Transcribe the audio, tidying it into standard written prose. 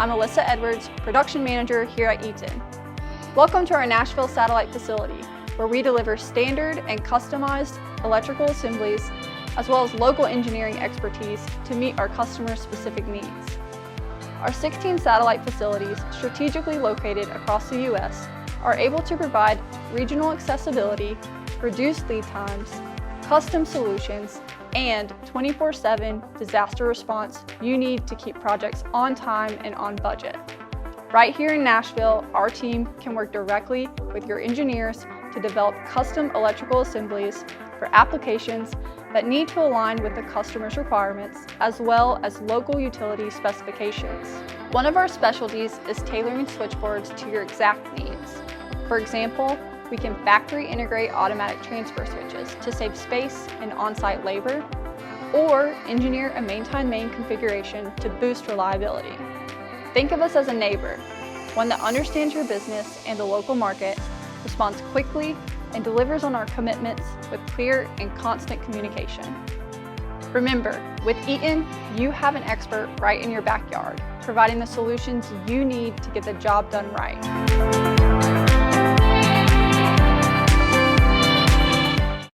I'm Alyssa Edwards, Production Manager here at Eaton. Welcome to our Nashville satellite facility, where we deliver standard and customized electrical assemblies, as well as local engineering expertise to meet our customers' specific needs. Our 16 satellite facilities, strategically located across the U.S., are able to provide regional accessibility, reduced lead times, custom solutions, and 24/7 disaster response you need to keep projects on time and on budget. Right here in Nashville, our team can work directly with your engineers to develop custom electrical assemblies for applications that need to align with the customer's requirements, as well as local utility specifications. One of our specialties is tailoring switchboards to your exact needs. For example, we can factory integrate automatic transfer switches to save space and on-site labor, or engineer a main-time-main configuration to boost reliability. Think of us as a neighbor, one that understands your business and the local market, responds quickly, and delivers on our commitments with clear and constant communication. Remember, with Eaton, you have an expert right in your backyard, providing the solutions you need to get the job done right.